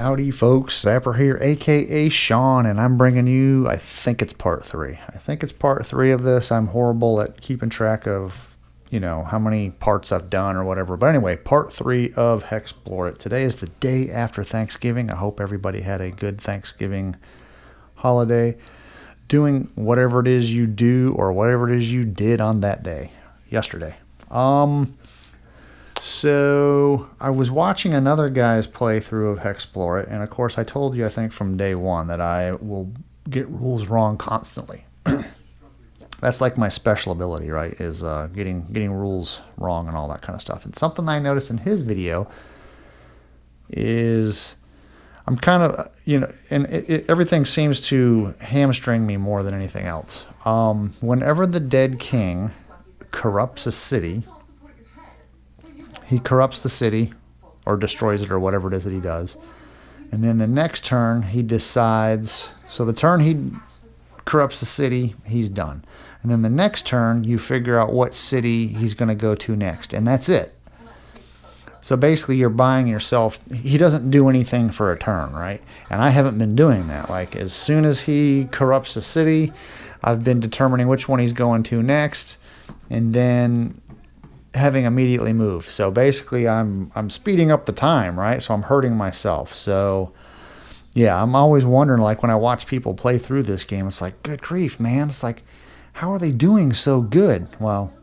Howdy folks, Zapper here, aka Sean, and I'm bringing you, I think it's part 3. I think it's part 3 of this. I'm horrible at keeping track of, how many parts I've done or whatever. But anyway, part 3 of Hexplore It. Today is the day after Thanksgiving. I hope everybody had a good Thanksgiving holiday, doing whatever it is you do or whatever it is you did on that day, yesterday. So I was watching another guy's playthrough of Hexplore It, and of course I told you, I think from day one, that I will get rules wrong constantly. That's like my special ability, right, is getting rules wrong and all that kind of stuff. And something I noticed in his video is I'm kind of, and everything seems to hamstring me more than anything else. Whenever the dead king corrupts a city, he corrupts the city or destroys it or whatever it is that he does. And then the next turn he decides, so the turn he corrupts the city, he's done. And then the next turn you figure out what city he's going to go to next. And that's it. So basically you're buying yourself, he doesn't do anything for a turn, right? And I haven't been doing that. Like as soon as he corrupts the city, I've been determining which one he's going to next. And then having immediately moved. So basically I'm speeding up the time, right? So I'm hurting myself. So yeah, I'm always wondering, like when I watch people play through this game, it's like, good grief, man. It's like, how are they doing so good? Well,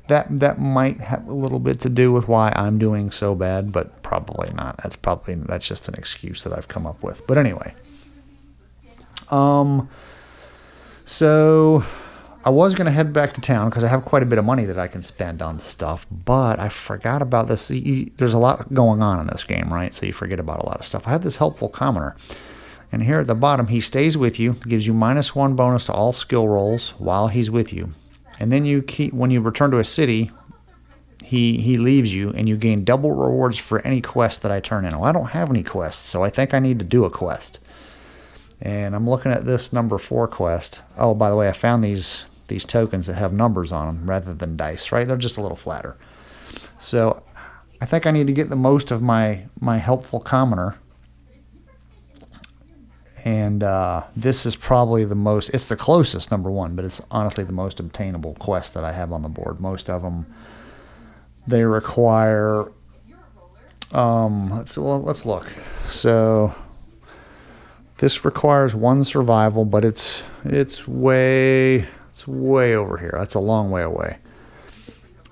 that might have a little bit to do with why I'm doing so bad, but probably not. That's just an excuse that I've come up with. But anyway. So I was going to head back to town because I have quite a bit of money that I can spend on stuff, but I forgot about this. There's a lot going on in this game, right? So you forget about a lot of stuff. I had this helpful commenter, and here at the bottom, he stays with you, gives you -1 bonus to all skill rolls while he's with you. And then when you return to a city, he leaves you, and you gain double rewards for any quest that I turn in. Well, I don't have any quests, so I think I need to do a quest. And I'm looking at this number 4 quest. Oh, by the way, I found these tokens that have numbers on them rather than dice, right? They're just a little flatter. So I think I need to get the most of my helpful commenter. And this is probably it's the closest, number 1, but it's honestly the most obtainable quest that I have on the board. Most of them, they require, let's look. So this requires 1 survival, but it's way over here. That's a long way away.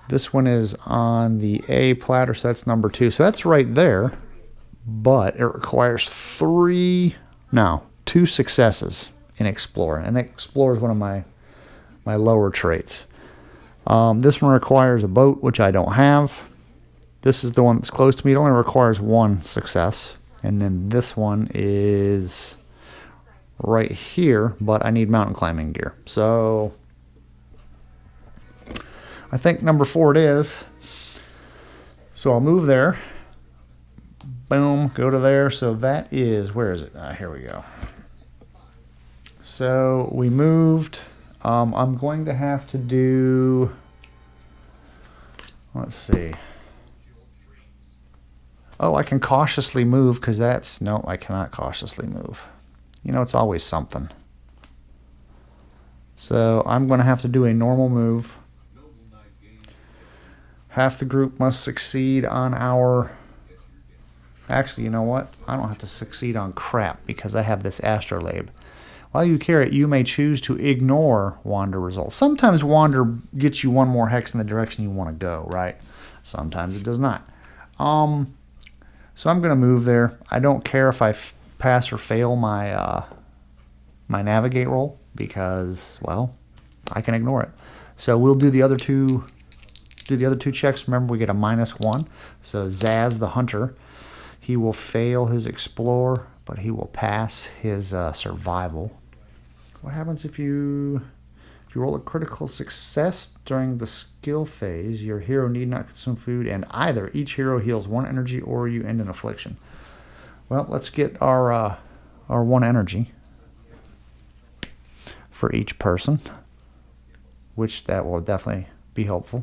This one is on the A platter, so that's number 2. So that's right there, but it requires 2 successes in Explore. And Explore is one of my lower traits. This one requires a boat, which I don't have. This is the one that's close to me. It only requires 1 success. And then this one is right here, but I need mountain climbing gear. So I think number 4 it is. So I'll move there. Boom, go to there. So that is, where is it? Here we go. So we moved. I'm going to have to do, let's see. Oh, I can cautiously move because no, I cannot cautiously move. It's always something. So I'm going to have to do a normal move. Half the group must succeed on our... Actually, you know what? I don't have to succeed on crap because I have this astrolabe. While you carry it, you may choose to ignore wander results. Sometimes wander gets you 1 more hex in the direction you want to go, right? Sometimes it does not. So I'm going to move there. I don't care if I pass or fail my my navigate roll because, well, I can ignore it. So we'll do the other two checks. Remember, we get a -1. So Zaz the hunter, he will fail his explore, but he will pass his survival. What happens if you roll a critical success during the skill phase? Your hero need not consume food, and either each hero heals 1 energy or you end an affliction. Well, let's get our 1 energy for each person, which that will definitely be helpful.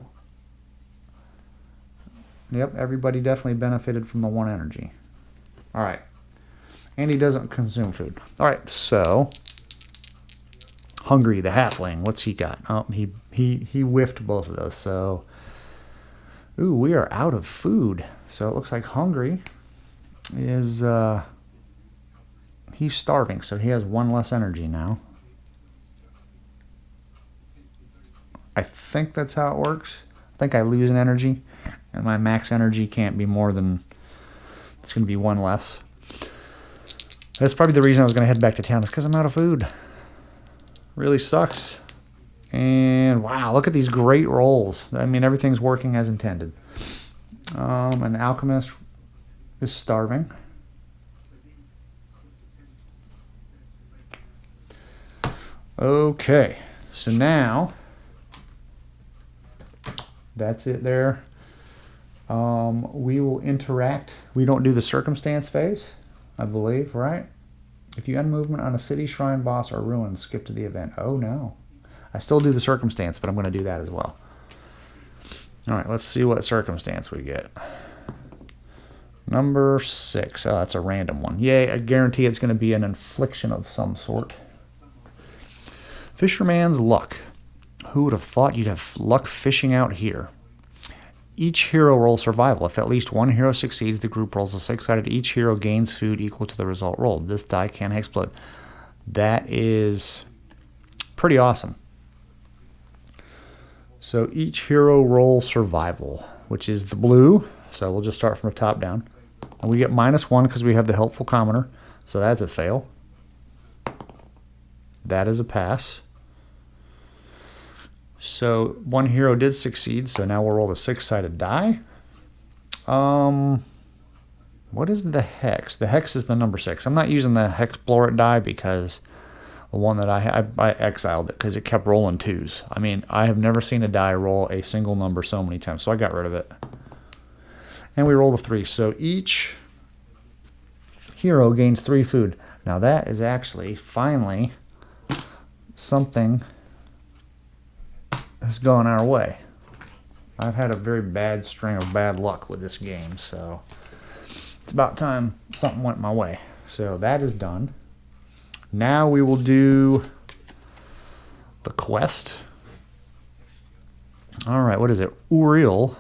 Yep, everybody definitely benefited from the 1 energy. All right. And he doesn't consume food. All right, so Hungry the halfling, what's he got? Oh, he whiffed both of those. So, ooh, we are out of food. So it looks like Hungry is he's starving, so he has one less energy now. I think that's how it works. I think I lose an energy, and my max energy can't be more than, it's going to be one less. That's probably the reason I was going to head back to town, is because I'm out of food. Really sucks. And wow, look at these great rolls. I mean, everything's working as intended. An alchemist is starving. Okay, so now that's it there. We will interact. We don't do the circumstance phase, I believe, right? If you end movement on a city, shrine, boss, or ruin, skip to the event. Oh, no. I still do the circumstance, but I'm going to do that as well. All right, let's see what circumstance we get. Number 6. Oh, that's a random one. Yay, I guarantee it's going to be an infliction of some sort. Fisherman's luck. Who would have thought you'd have luck fishing out here? Each hero rolls survival. If at least one hero succeeds, the group rolls a 6-sided. Each hero gains food equal to the result rolled. This die can explode. That is pretty awesome. So each hero rolls survival, which is the blue. So we'll just start from the top down. And we get -1 because we have the helpful commoner. So that's a fail. That is a pass. So one hero did succeed, so now we'll roll the 6-sided die. What is the hex? The hex is the number 6. I'm not using the Hexplorer die because the one that I exiled it because it kept rolling 2s. I mean, I have never seen a die roll a single number so many times, so I got rid of it. And we roll a 3. So each hero gains 3 food. Now that is actually finally something has gone our way. I've had a very bad string of bad luck with this game, so it's about time something went my way. So that is done. Now we will do the quest. All right, what is it? Uriel,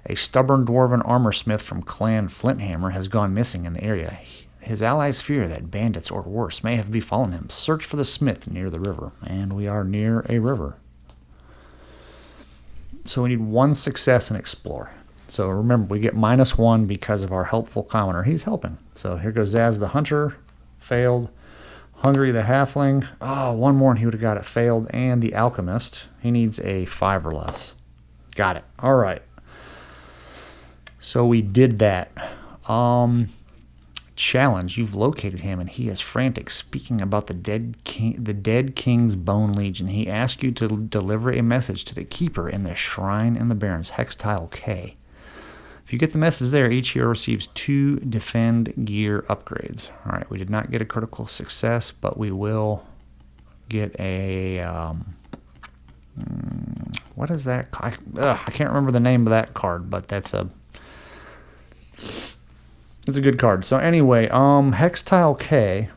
a stubborn dwarven armor smith from Clan Flinthammer, has gone missing in the area. His allies fear that bandits or worse may have befallen him. Search for the smith near the river. And we are near a river. So we need 1 success and explore. So remember, we get -1 because of our helpful commoner. He's helping. So here goes Zaz the hunter. Failed. Hungry the halfling. Oh, one more and he would have got it. Failed. And the alchemist. He needs a 5 or less. Got it. All right. So we did that. Challenge. You've located him and he is frantic, speaking about the dead king's bone legion. He asks you to deliver a message to the keeper in the shrine in the Barrens, hex tile K. If you get the message there, each hero receives 2 defend gear upgrades. All right, we did not get a critical success, but we will get a what is that? I can't remember the name of that card, but it's a good card. So anyway, hex tile K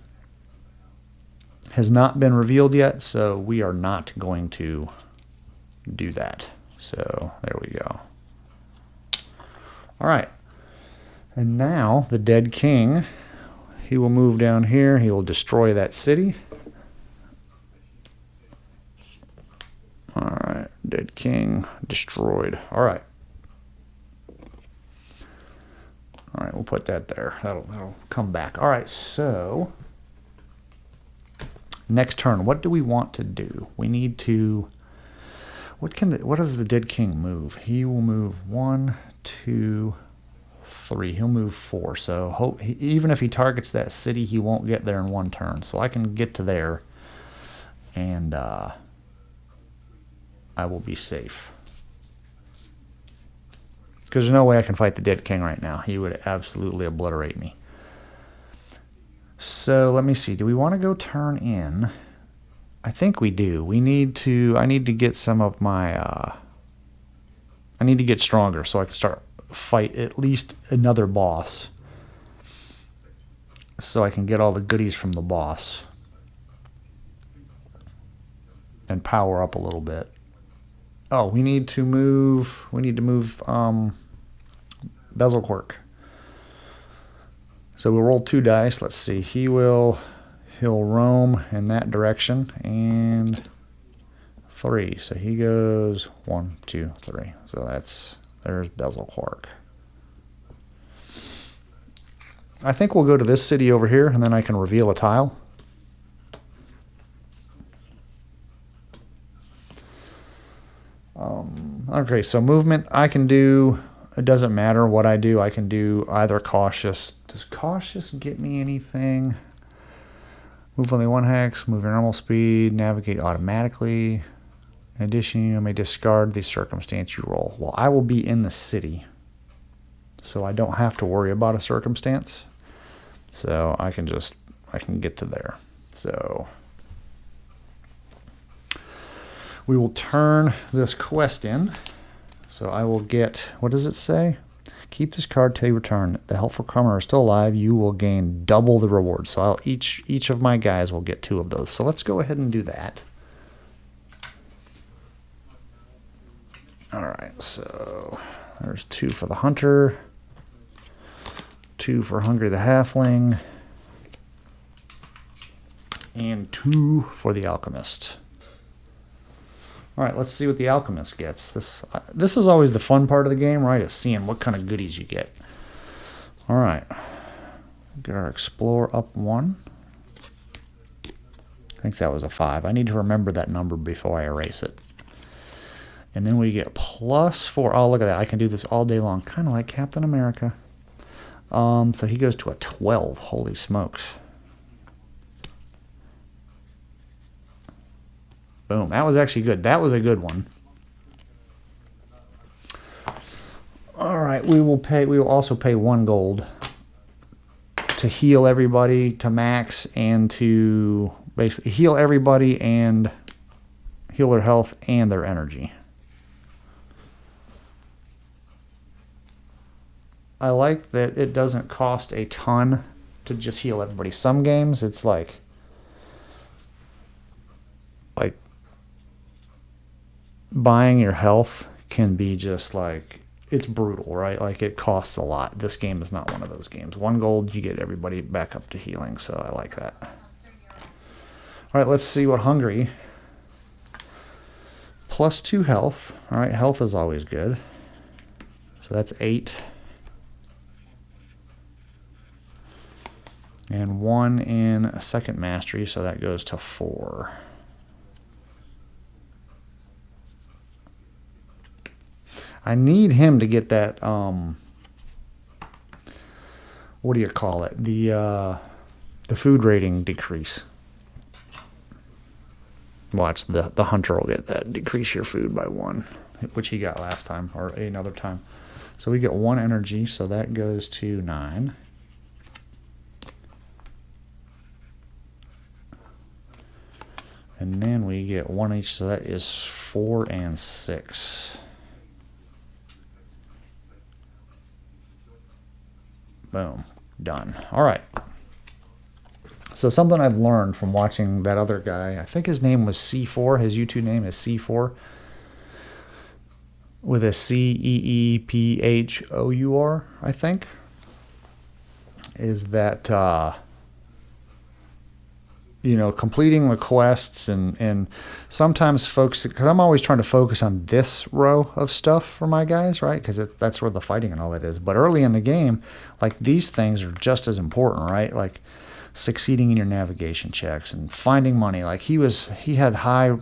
has not been revealed yet, so we are not going to do that. So there we go. All right. And now the dead king, he will move down here. He will destroy that city. All right. Dead king destroyed. All right. All right, we'll put that there. That'll come back. All right, so next turn, what do we want to do? We need to. What does the dead king move? He will move 1, 2, 3. He'll move 4. So even if he targets that city, he won't get there in 1 turn. So I can get to there, and I will be safe. Because there's no way I can fight the dead king right now. He would absolutely obliterate me. So let me see. Do we want to go turn in? I think we do. I need to get some of my... I need to get stronger so I can start fight at least another boss. so I can get all the goodies from the boss and power up a little bit. Oh, we need to move Bezel Quirk. So we'll roll 2 dice. Let's see. He'll roam in that direction, and 3. So he goes 1, 2, 3. So there's Bezel Quirk. I think we'll go to this city over here, and then I can reveal a tile. Okay, so movement I can do. It doesn't matter what I do. I can do either cautious. Does cautious get me anything? Move only 1 hex, move your normal speed, navigate automatically. In addition, you may discard the circumstance you roll. Well, I will be in the city, so I don't have to worry about a circumstance. So I can get to there. So we will turn this quest in. So I will get, what does it say? Keep this card till you return. If the helpful comer are still alive, you will gain double the reward. So each of my guys will get 2 of those. So let's go ahead and do that. All right, so there's 2 for the hunter, 2 for Hungry the Halfling, and 2 for the alchemist. All right, let's see what the alchemist gets. This is always the fun part of the game, right? Is seeing what kind of goodies you get. All right, get our explore up 1. I think that was a 5. I need to remember that number before I erase it. And then we get +4. Oh, look at that! I can do this all day long, kind of like Captain America. So he goes to a 12. Holy smokes! Boom. That was actually good. That was a good one. All right. We will also pay 1 gold to heal everybody to max, and to basically heal everybody and heal their health and their energy. I like that it doesn't cost a ton to just heal everybody. Some games it's like buying your health can be just like, it's brutal, right? Like it costs a lot. This game is not one of those games. 1 gold, you get everybody back up to healing, so I like that. All right, let's see what Hungry. +2 health. All right, health is always good. So that's 8. And 1 in a second mastery, so that goes to 4. I need him to get that, what do you call it? The food rating decrease. Watch, the hunter will get that. Decrease your food by 1, which he got last time, or another time. So we get 1 energy, so that goes to 9. And then we get 1 each, so that is 4 and 6. Boom. Done. All right. So something I've learned from watching that other guy, I think his name was C4, his YouTube name is C4, with a CEEPHOUR, I think, is that, you know, completing the quests and sometimes folks, because I'm always trying to focus on this row of stuff for my guys, right? Because that's where the fighting and all that is. But early in the game, like these things are just as important, right? Like succeeding in your navigation checks and finding money. Like he had high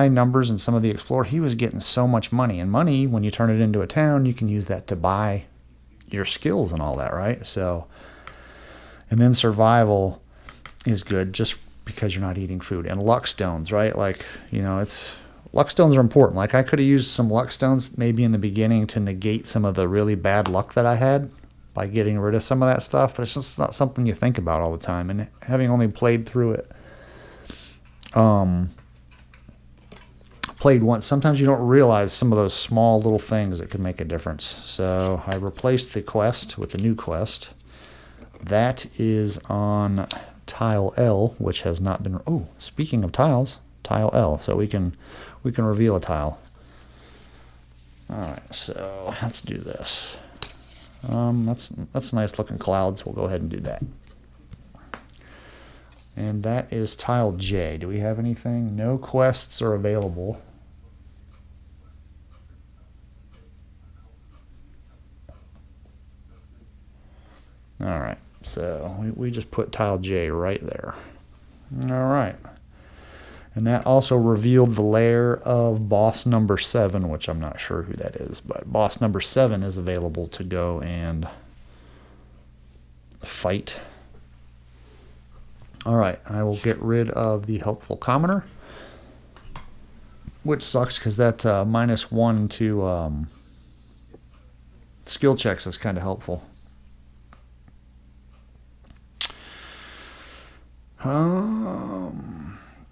numbers in some of the Explorer. He was getting so much money, and money, when you turn it into a town, you can use that to buy your skills and all that, right? So, and then survival is good just because you're not eating food. And luck stones, right? Like, you know, luck stones are important. Like I could have used some luck stones maybe in the beginning to negate some of the really bad luck that I had by getting rid of some of that stuff, but it's just not something you think about all the time. And having only played through it, played once, sometimes you don't realize some of those small little things that could make a difference. So I replaced the quest with the new quest. That is on tile L, which has not been. Oh, speaking of tiles, tile L. So we can reveal a tile. All right, so let's do this. That's nice looking clouds. We'll go ahead and do that. And that is tile J. Do we have anything? No quests are available. All right, so we just put tile J right there. All right. And that also revealed the lair of boss number 7, which I'm not sure who that is, but boss number 7 is available to go and fight. All right, I will get rid of the helpful commoner, which sucks because that -1 to skill checks is kind of helpful.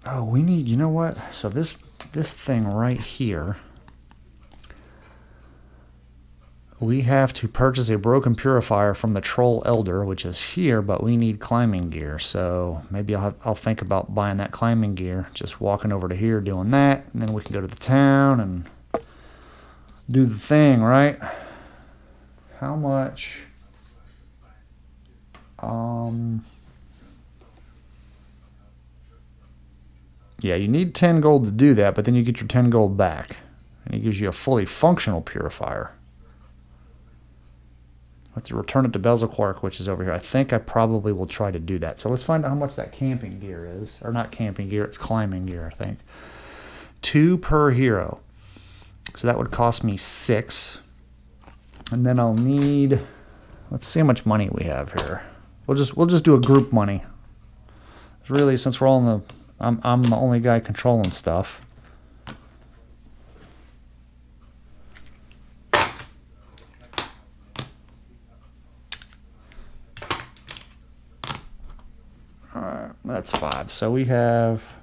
Oh, we need, you know what? So this thing right here, we have to purchase a broken purifier from the troll elder, which is here, but we need climbing gear. So maybe I'll think about buying that climbing gear, just walking over to here doing that, and then we can go to the town and do the thing, right? How much? Yeah, you need 10 gold to do that, but then you get your 10 gold back. And it gives you a fully functional purifier. I have to return it to Belzequark, which is over here. I think I probably will try to do that. So let's find out how much that camping gear is. Or not camping gear, it's climbing gear, I think. 2 per hero. So that would cost me 6. And then I'll need, let's see how much money we have here. We'll just do a group money. Really, since we're all in the, I'm the only guy controlling stuff. Alright, that's 5. So we have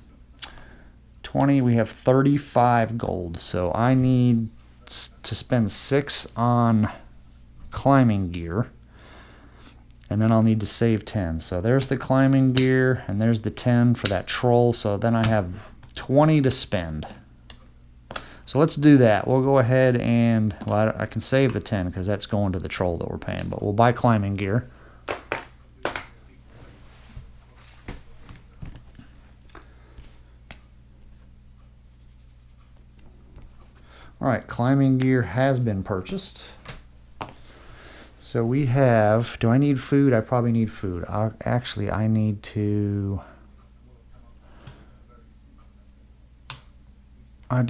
20, we have 35 gold. So I need to spend 6 on climbing gear. And then I'll need to save 10. So there's the climbing gear, and there's the 10 for that troll. So then I have 20 to spend. So let's do that. We'll go ahead and, well, I can save the 10 because that's going to the troll that we're paying. But we'll buy climbing gear. All right, climbing gear has been purchased. So we have, do I need food? I probably need food. Actually, I need to,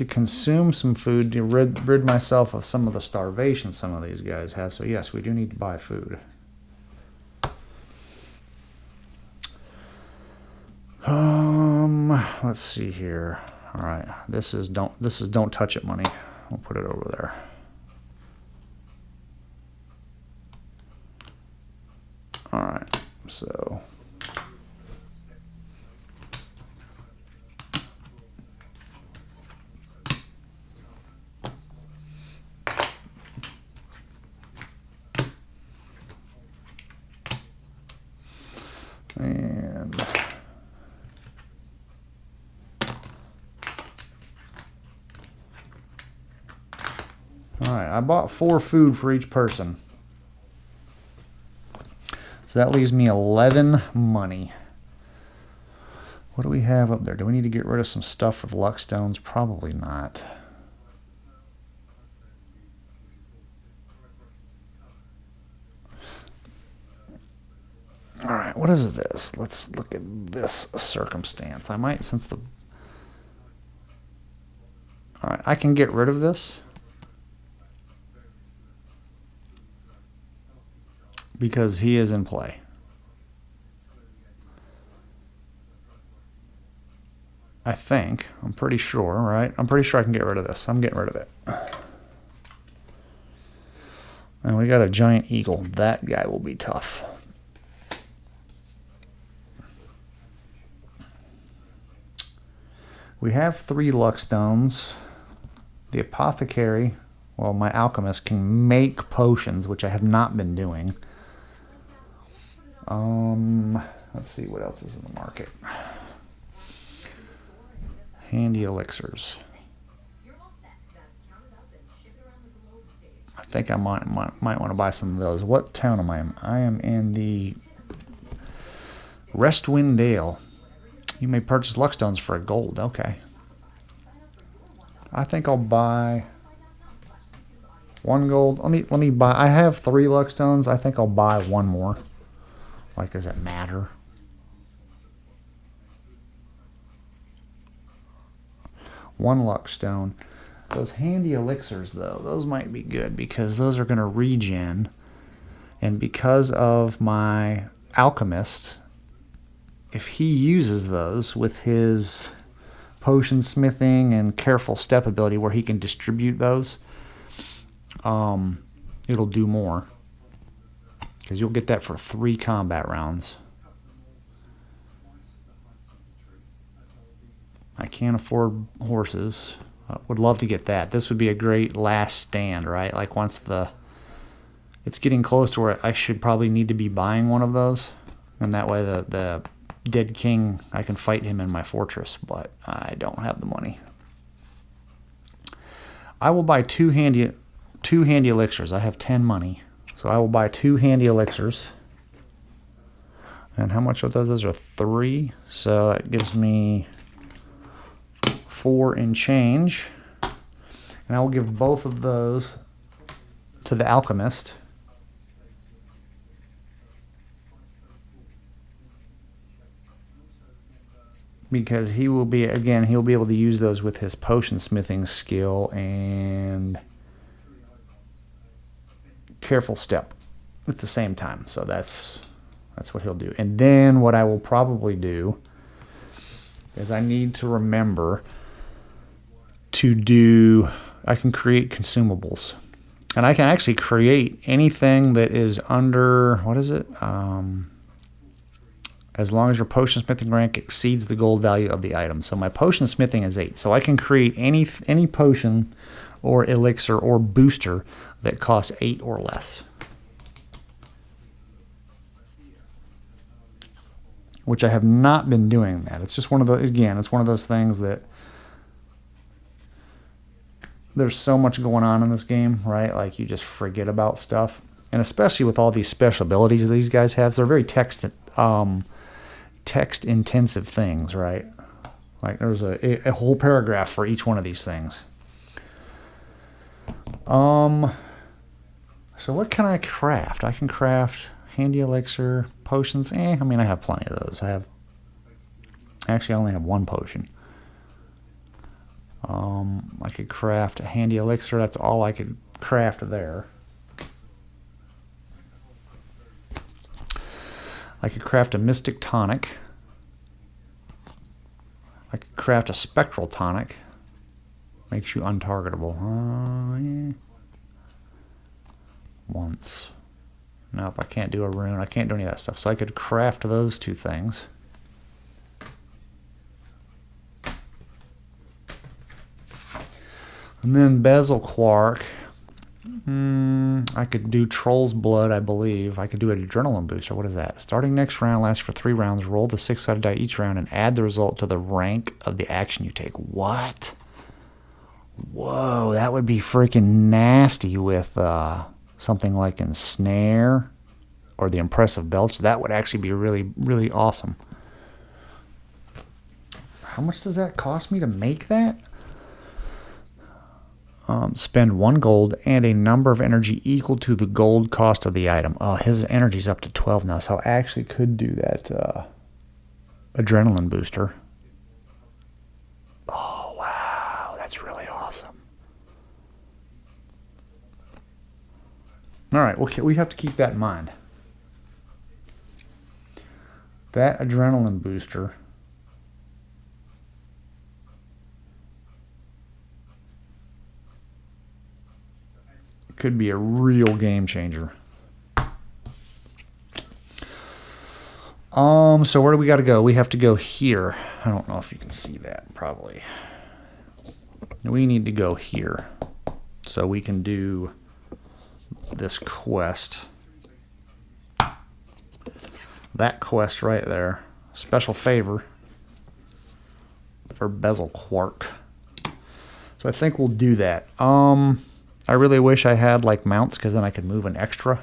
consume some food to rid myself of some of the starvation some of these guys have. So yes, we do need to buy food. Let's see here. All right, this is don't touch it money. We'll put it over there. All right, so and all right, I bought 4 food for each person. So that leaves me 11 money. What do we have up there? Do we need to get rid of some stuff with luck stones? Probably not. All right, what is this? Let's look at this circumstance. I might, since the... All right, I can get rid of this. Because he is in play. I think. I'm pretty sure, right? I'm pretty sure I can get rid of this. I'm getting rid of it. And we got a giant eagle. That guy will be tough. We have 3 luck stones. The apothecary, well, my alchemist can make potions, which I have not been doing. Let's see what else is in the market. Handy elixirs. I think I might want to buy some of those. What town am I in? I am in the Restwind Dale. You may purchase luckstones for a gold. Okay. I think I'll buy 1 gold. Let me buy. I have 3 luckstones. I think I'll buy 1 more. Like, does it matter? One luckstone. Those handy elixirs, though, those might be good because those are going to regen. And because of my alchemist, if he uses those with his potion smithing and careful step ability where he can distribute those, it'll do more. Because you'll get that for 3 combat rounds. I can't afford horses. I would love to get that. This would be a great last stand, right? Like once it's getting close to where I should probably need to be buying one of those. And that way the dead king, I can fight him in my fortress, but I don't have the money. I will buy 2 handy elixirs. I have 10 money. So I will buy 2 handy elixirs. And how much are those? Those are 3. So that gives me 4 and change. And I will give both of those to the alchemist. Because he will be, again, he'll be able to use those with his potion smithing skill and careful step at the same time. So that's what he'll do. And then what I will probably do is I need to remember to do, I can create consumables. And I can actually create anything that is under, what is it? As long as your potion smithing rank exceeds the gold value of the item. So my potion smithing is 8. So I can create any potion or elixir or booster that costs 8 or less. Which I have not been doing that. It's just one of the, again, it's one of those things that there's so much going on in this game, right? Like you just forget about stuff. And especially with all these special abilities these guys have, they're very text-intensive things, right? Like there's a whole paragraph for each one of these things. So what can I craft? I can craft handy elixir, potions. I mean, I have plenty of those. I only have 1 potion. I could craft a handy elixir. That's all I could craft there. I could craft a mystic tonic. I could craft a spectral tonic. Makes you untargetable. Yeah. Once. Nope, I can't do a rune. I can't do any of that stuff. So I could craft those 2 things. And then bezel quark. I could do Troll's Blood, I believe. I could do an adrenaline booster. What is that? Starting next round, lasts for 3 rounds. Roll the 6-sided die each round and add the result to the rank of the action you take. What? Whoa, that would be freaking nasty with something like Ensnare or the Impressive Belch. That would actually be really, really awesome. How much does that cost me to make that? Spend 1 gold and a number of energy equal to the gold cost of the item. Oh, his energy's up to 12 now, so I actually could do that adrenaline booster. Oh, wow. That's really awesome. All right, okay, we have to keep that in mind. That adrenaline booster could be a real game changer. So where do we got to go? We have to go here. I don't know if you can see that, probably. We need to go here so we can do this quest. that quest right there. Special favor for bezel quark. So I think we'll do that. I really wish I had like mounts, because then I could move an extra.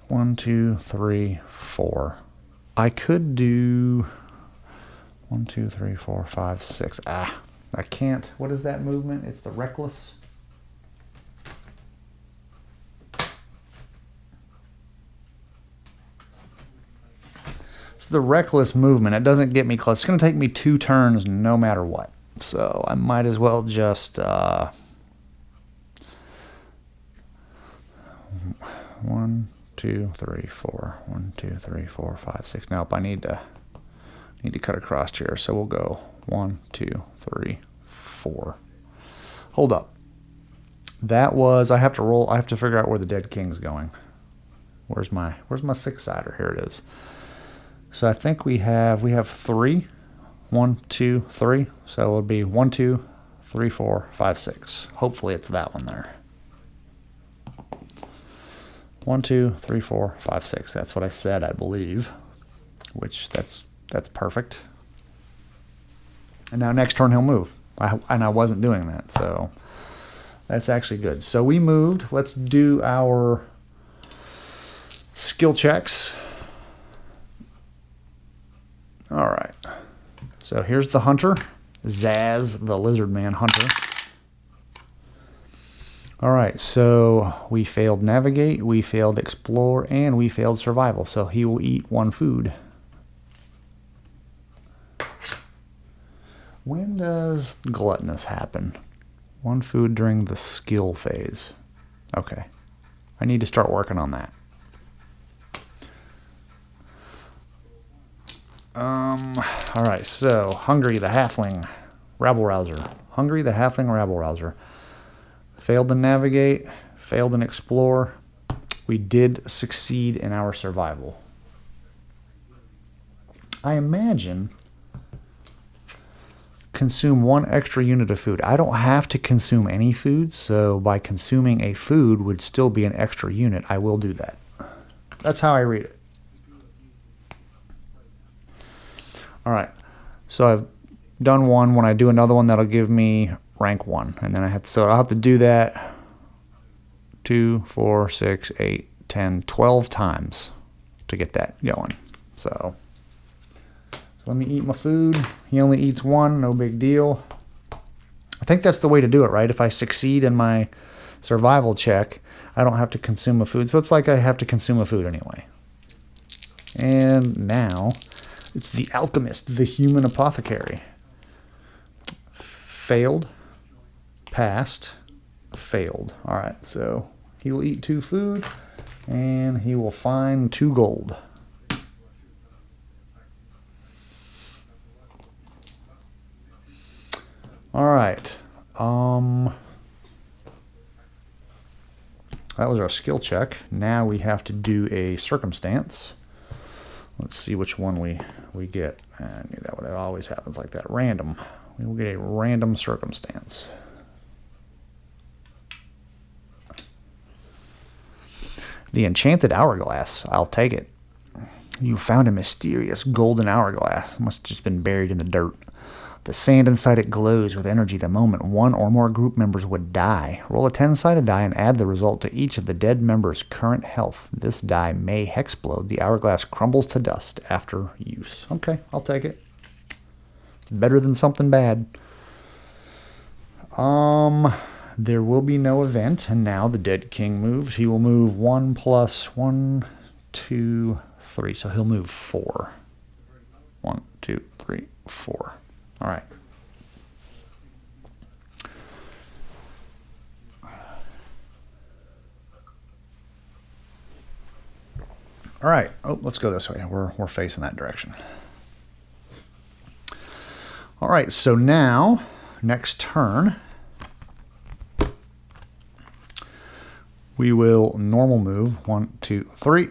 1, 2, 3, 4. I could do 1, 2, 3, 4, 5, 6. Ah, I can't. What is that movement? It's the reckless. It's the reckless movement. It doesn't get me close. It's going to take me 2 turns no matter what. So I might as well just 1, 2, 3, 4. 1, 2, 3, 4, 5, 6. Nope, I need to cut across here. So we'll go 1, 2, 3, 4. Hold up. That was, I have to roll. I have to figure out where the dead king's going. Where's my 6-sider? Here it is. So I think we have 3. 1, 2, 3. So it would be 1, 2, 3, 4, 5, 6. Hopefully it's that one there. 1, 2, 3, 4, 5, 6. That's what I said, I believe. Which that's perfect. And now next turn he'll move. And I wasn't doing that, so that's actually good. So we moved. Let's do our skill checks. All right. So here's the hunter, Zaz, the lizard man hunter. All right, so we failed navigate, we failed explore, and we failed survival. So he will eat 1 food. When does gluttonous happen? 1 food during the skill phase. Okay, I need to start working on that. All right, so Hungry the Halfling Rabble Rouser. Hungry the Halfling Rabble Rouser. Failed to navigate, failed in explore. We did succeed in our survival. I imagine consume 1 extra unit of food. I don't have to consume any food, so by consuming a food would still be an extra unit. I will do that. That's how I read it. All right, so I've done 1. When I do another one, that'll give me rank 1, and then I'll have to do that 2, 4, 6, 8, 10, 12 times to get that going. So let me eat my food. He only eats 1, no big deal. I think that's the way to do it, right? If I succeed in my survival check, I don't have to consume a food. So it's like I have to consume a food anyway. And now it's the alchemist, the human apothecary. Failed, passed, failed. All right, so he will eat 2 food, and he will find 2 gold. All right. That was our skill check. Now we have to do a circumstance. Let's see which one we get. I knew that would always happens like that. Random. We will get a random circumstance. The enchanted hourglass. I'll take it. You found a mysterious golden hourglass. Must have just been buried in the dirt. The sand inside it glows with energy the moment 1 or more group members would die. Roll a 10-sided die and add the result to each of the dead members' current health. This die may hexplode. The hourglass crumbles to dust after use. Okay, I'll take it. It's better than something bad. There will be no event, and now the dead king moves. He will move 1 plus 1, 2, 3. So he'll move 4. 1, 2, 3, 4. All right. All right. Oh, let's go this way. We're facing that direction. All right. So now, next turn, we will normal move. 1, 2, 3.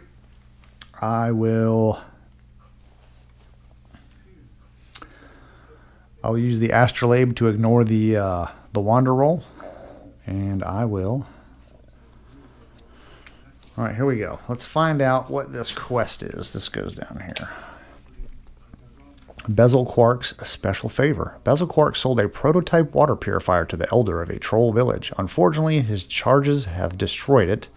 I'll use the astrolabe to ignore the wander roll, and I will. All right, here we go. Let's find out what this quest is. This goes down here. Bezel Quark's a special favor. Bezel Quark sold a prototype water purifier to the elder of a troll village. Unfortunately, his charges have destroyed it,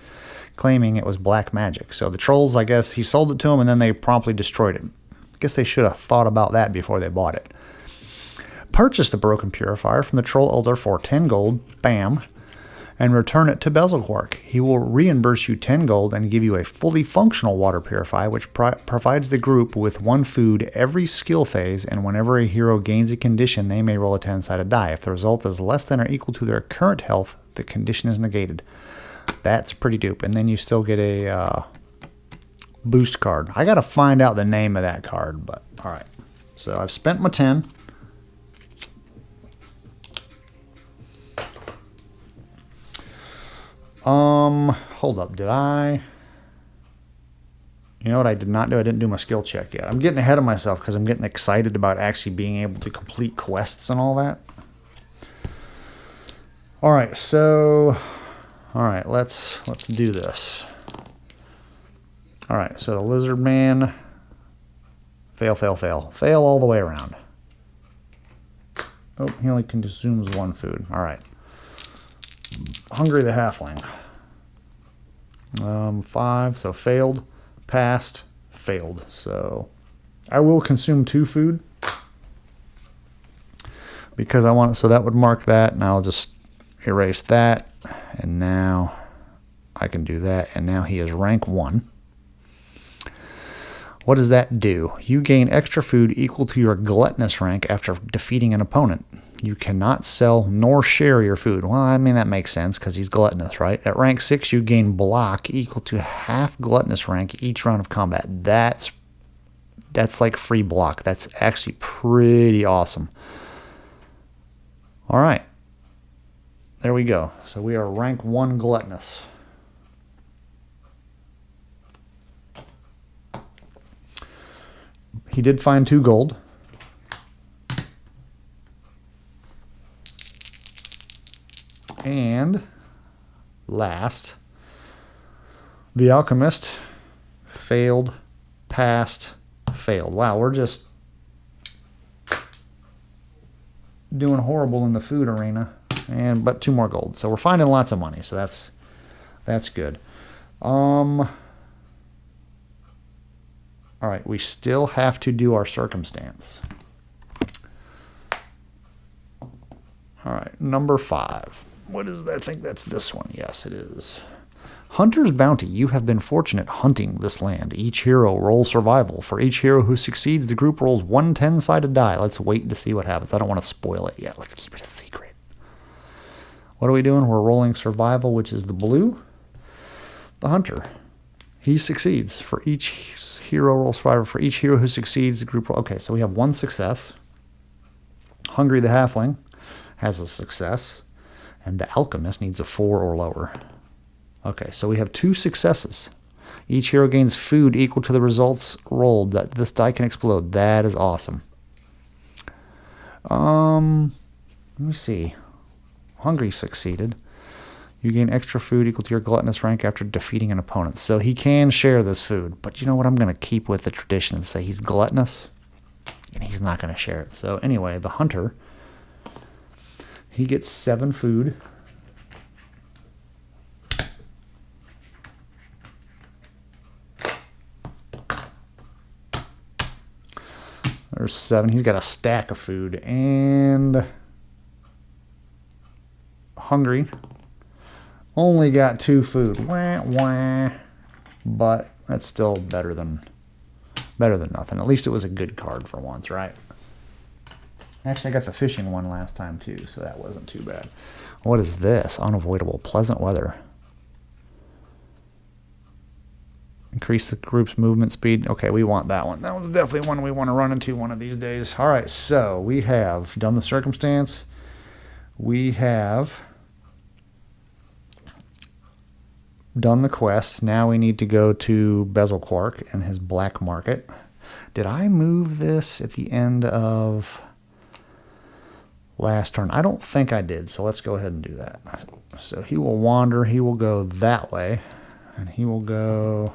claiming it was black magic. So the trolls, I guess, he sold it to them and then they promptly destroyed it. I guess they should have thought about that before they bought it. Purchase the broken purifier from the troll elder for 10 gold, bam, and return it to Bezel Quark. He will reimburse you 10 gold and give you a fully functional water purifier, which provides the group with 1 food every skill phase, and whenever a hero gains a condition, they may roll a 10-sided die. If the result is less than or equal to their current health, the condition is negated. That's pretty dope. And then you still get a boost card. I got to find out the name of that card, but all right. So I've spent my 10. Hold up, did I? You know what I did not do? I didn't do my skill check yet. I'm getting ahead of myself because I'm getting excited about actually being able to complete quests and all that. All right, so, all right, let's do this. All right, so the lizard man, fail, fail, fail. Fail all the way around. Oh, he only consumes 1 food. All right. Hungry the halfling. 5, so failed, passed, failed. So I will consume 2 food because I want it, so that would mark that, and I'll just erase that, and now I can do that, and now he is rank 1. What does that do? You gain extra food equal to your gluttonous rank after defeating an opponent. You cannot sell nor share your food. Well, I mean, that makes sense because he's gluttonous, right? At rank 6, you gain block equal to half gluttonous rank each round of combat. That's like free block. That's actually pretty awesome. All right. There we go. So we are rank 1 gluttonous. He did find 2 gold. And last, the alchemist failed, passed, failed. Wow, we're just doing horrible in the food arena, but 2 more gold. So we're finding lots of money, so that's good. All right, we still have to do our circumstance. All right, number 5. What is that? I think that's this one. Yes, it is. Hunter's Bounty. You have been fortunate hunting this land. Each hero rolls survival. For each hero who succeeds, the group rolls 1 10-sided die. Let's wait to see what happens. I don't want to spoil it yet. Let's keep it a secret. What are we doing? We're rolling survival, which is the blue. The hunter. He succeeds. For each hero rolls survival. For each hero who succeeds, the group rolls. Okay, so we have 1 success. Hungry the halfling has a success. And the alchemist needs a 4 or lower. Okay, so we have 2 successes. Each hero gains food equal to the results rolled. That this die can explode. That is awesome. Let me see. Hungry succeeded. You gain extra food equal to your gluttonous rank after defeating an opponent. So he can share this food. But you know what? I'm going to keep with the tradition and say he's gluttonous. And he's not going to share it. So anyway, the hunter, he gets 7 food. There's 7. He's got a stack of food. And hungry only got 2 food. Wah, wah. But that's still better than nothing. At least it was a good card for once, right? Actually, I got the fishing one last time too, so that wasn't too bad. What is this? Unavoidable pleasant weather. Increase the group's movement speed. Okay, we want that one. That was definitely one we want to run into one of these days. All right, so we have done the circumstance. We have done the quest. Now we need to go to Bezel Quark and his black market. Did I move this at the end of last turn? I don't think I did, so let's go ahead and do that. So he will wander. He will go that way. And he will go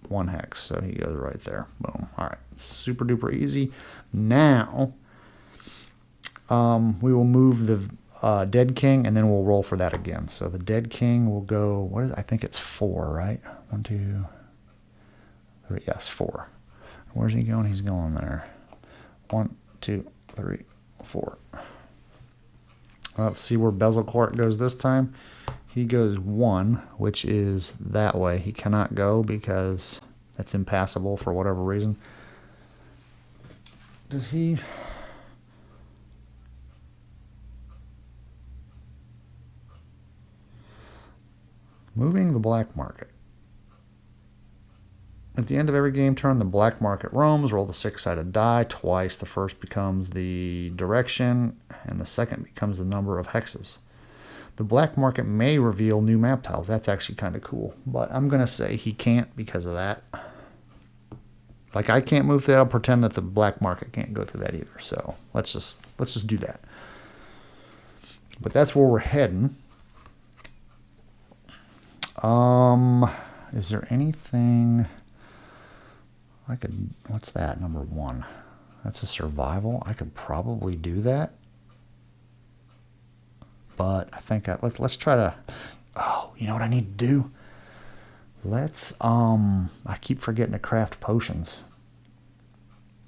1 hex. So he goes right there. Boom. All right. Super duper easy. Now, we will move the dead king, and then we'll roll for that again. So the dead king will go, what is it? I think it's 4, right? 1, 2, 3. Yes, 4. Where's he going? He's going there. 1, 2, 3, 4. Let's see where bezel court goes this time. He goes 1, which is that way. He cannot go because that's impassable for whatever reason. Does he? Moving the black market. At the end of every game turn, the black market roams. Roll the 6-sided die twice. The first becomes the direction, and the second becomes the number of hexes. The black market may reveal new map tiles. That's actually kind of cool. But I'm going to say he can't because of that. Like, I can't move through that. I'll pretend that the black market can't go through that either. So let's just do that. But that's where we're heading. Is there anything I could, what's that, number 1? That's a survival. I could probably do that. But I think let's try to, oh, you know what I need to do? Let's, I keep forgetting to craft potions.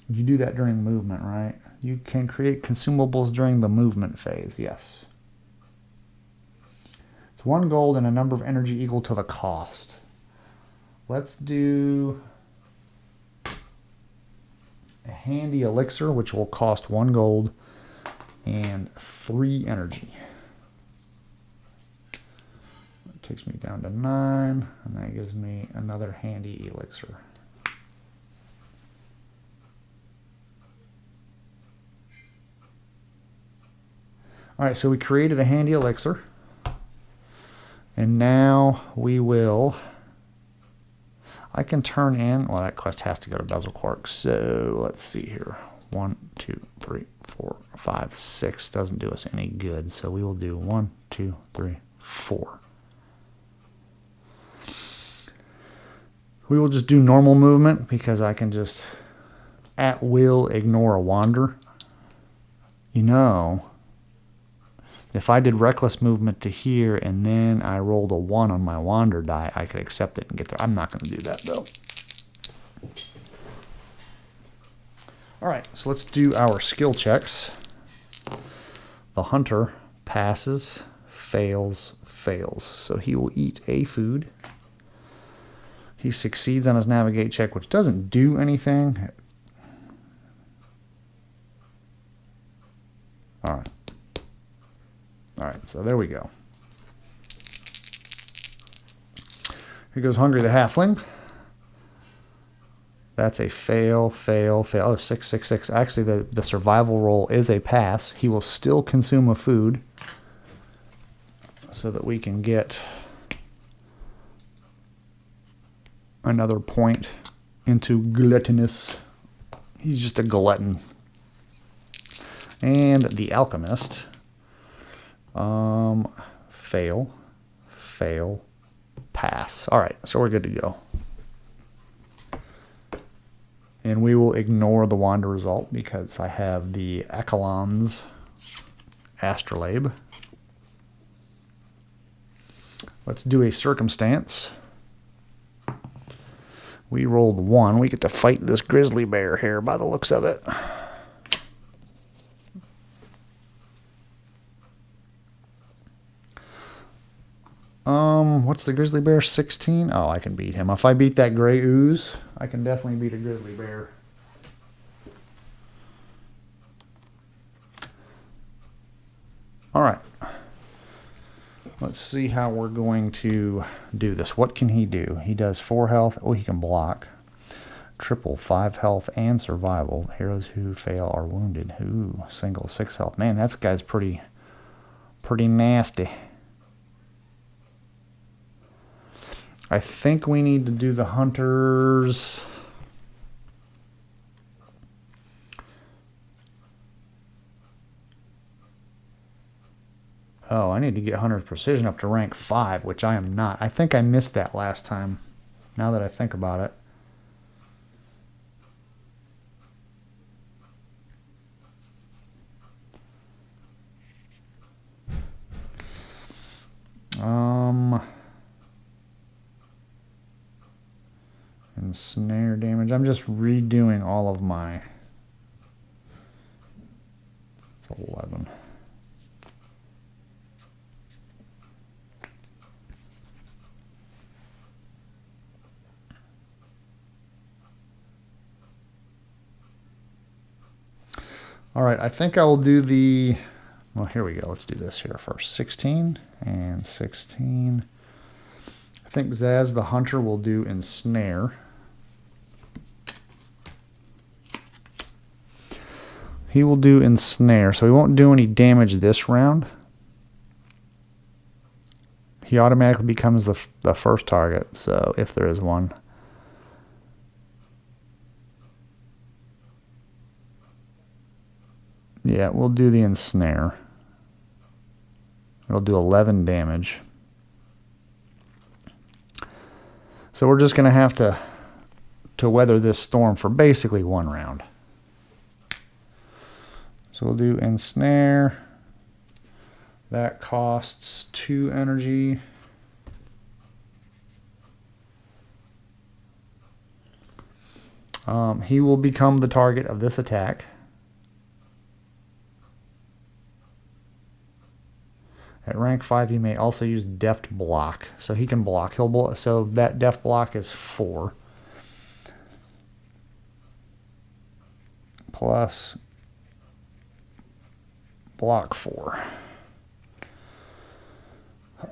You do that during movement, right? You can create consumables during the movement phase, yes. It's 1 gold and a number of energy equal to the cost. Let's do a handy elixir, which will cost 1 gold and 3 energy. It takes me down to 9, and that gives me another handy elixir. All right, so we created a handy elixir, and now we will, I can turn in, well, that quest has to go to bezel quark, so let's see here. 1, 2, 3, 4, 5, 6 doesn't do us any good, so we will do 1, 2, 3, 4. We will just do normal movement because I can just at will ignore a wander. You know, if I did reckless movement to here and then I rolled a 1 on my wander die, I could accept it and get there. I'm not going to do that though. All right, so let's do our skill checks. The hunter passes, fails, fails. So he will eat a food. He succeeds on his navigate check, which doesn't do anything. All right. All right, so there we go. Here goes Hungry the Halfling. That's a fail, fail, fail. Oh, 6, 6, 6. Actually, the survival roll is a pass. He will still consume a food so that we can get another point into gluttonous. He's just a glutton. And the alchemist. Fail, fail, pass. All right, so we're good to go. And we will ignore the wander result because I have the Accolon's astrolabe. Let's do a circumstance. We rolled 1. We get to fight this grizzly bear here by the looks of it. What's the grizzly bear? 16? Oh, I can beat him. If I beat that gray ooze, I can definitely beat a grizzly bear. All right. Let's see how we're going to do this. What can he do? He does 4 health. Oh, he can block. Triple 5 health and survival. Heroes who fail are wounded. Ooh, single 6 health. Man, that guy's pretty nasty. I think we need to do the hunters. Oh, I need need to get Hunter's Precision up to rank 5, which I am not. I think I missed that last time, now that I think about it. And snare damage. I'm just redoing all of my... It's 11. All right, I think I will do the... Well, here we go. Let's do this here first. 16 and 16. I think Zaz the Hunter will do Ensnare. He will do Ensnare, so he won't do any damage this round. He automatically becomes the first target, so if there is one. Yeah, we'll do the Ensnare. It'll do 11 damage. So we're just going to have to weather this storm for basically one round. So we'll do Ensnare. That costs 2 energy. He will become the target of this attack. At rank 5, he may also use Deft Block. So he can block. So that Deft Block is 4. Plus Block 4.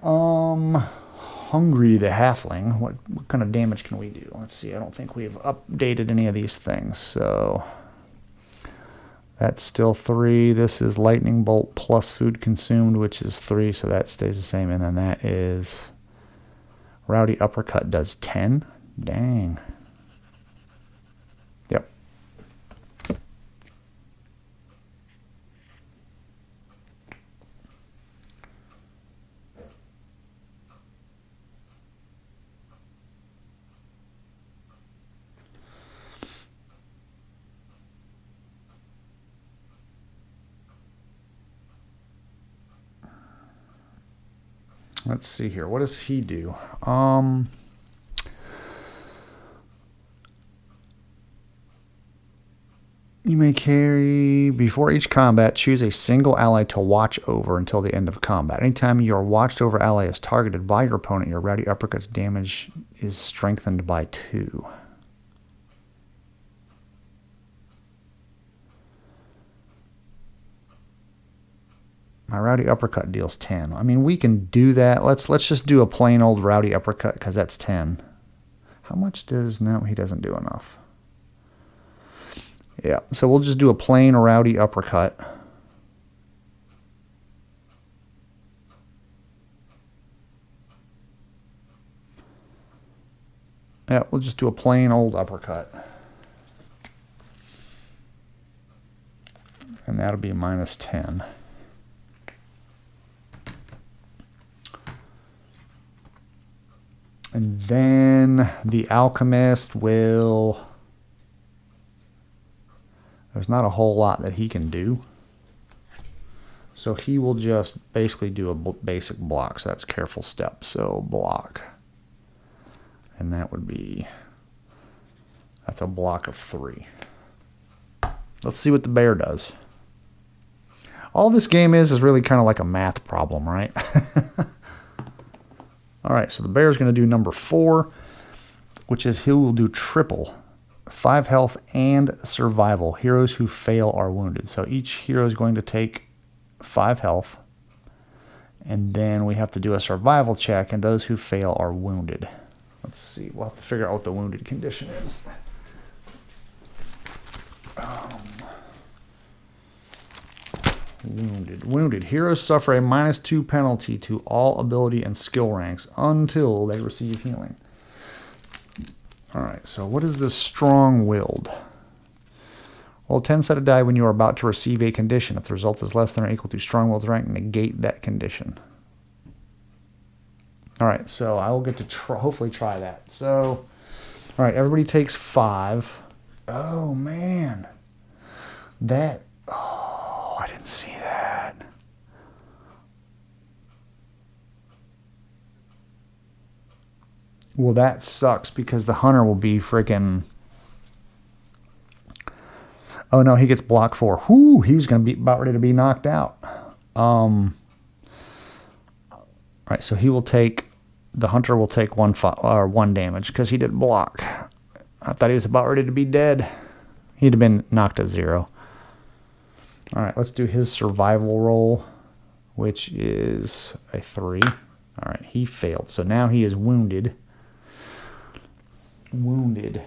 Hungry the Halfling. What kind of damage can we do? Let's see. I don't think we've updated any of these things. So that's still 3. This is Lightning Bolt plus Food Consumed, which is 3, so that stays the same. And then that is Rowdy Uppercut does 10. Dang. Yep. Let's see here. What does he do? You may carry, before each combat, choose a single ally to watch over until the end of combat. Anytime your watched over ally is targeted by your opponent, your Rowdy Uppercut's damage is strengthened by 2. My Rowdy Uppercut deals 10. I mean, we can do that. Let's just do a plain old Rowdy Uppercut because that's 10. How much does... No, he doesn't do enough. Yeah, so we'll just do a plain Rowdy Uppercut. Yeah, we'll just do a plain old uppercut. And that'll be minus 10. And then the Alchemist will... There's not a whole lot that he can do. So he will just basically do a basic block. So that's Careful Step. So block. And that would be... That's a block of 3. Let's see what the bear does. All this game is really kind of like a math problem, right? All right, so the bear is going to do number 4, which is he will do triple. 5 health and survival. Heroes who fail are wounded. So each hero is going to take 5 health. And then we have to do a survival check, and those who fail are wounded. Let's see. We'll have to figure out what the wounded condition is. Wounded. Heroes suffer a -2 penalty to all ability and skill ranks until they receive healing. Alright, so what is this strong-willed? Roll 10 sided die when you are about to receive a condition. If the result is less than or equal to strong-willed rank, negate that condition. All right, so I will get to hopefully try that. So, all right, everybody takes 5. Oh, man. That, oh, I didn't see that. Well, that sucks because the hunter will be freaking... Oh, no, he gets block 4. Whoo, he was going to be about ready to be knocked out. All right, so he will take... The hunter will take 1 damage because he didn't block. I thought he was about ready to be dead. He'd have been knocked at 0. All right, let's do his survival roll, which is a 3. All right, he failed. So now he is wounded. Wounded.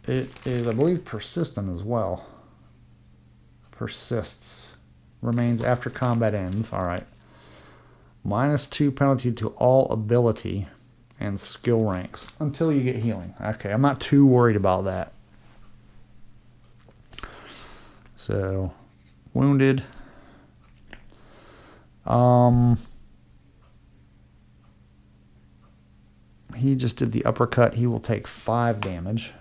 It is, I believe, persistent as well. Persists. Remains after combat ends. All right. -2 penalty to all ability and skill ranks until you get healing. Okay, I'm not too worried about that. So, wounded. He just did the uppercut. He will take 5 damage.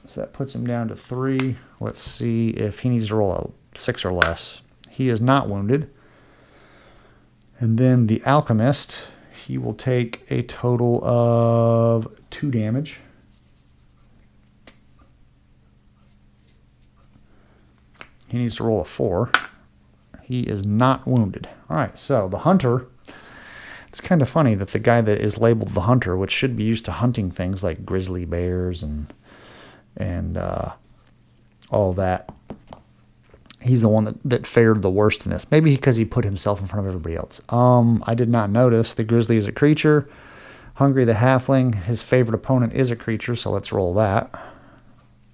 So that puts him down to 3. Let's see if he needs to roll a 6 or less. He is not wounded. And then the alchemist, he will take a total of 2 damage. He needs to roll a 4. He is not wounded. All right, so the hunter, it's kind of funny that the guy that is labeled the hunter, which should be used to hunting things like grizzly bears and all that, he's the one that fared the worst in this. Maybe because he put himself in front of everybody else. I did not notice. The grizzly is a creature. Hungry the halfling, his favorite opponent is a creature, so let's roll that.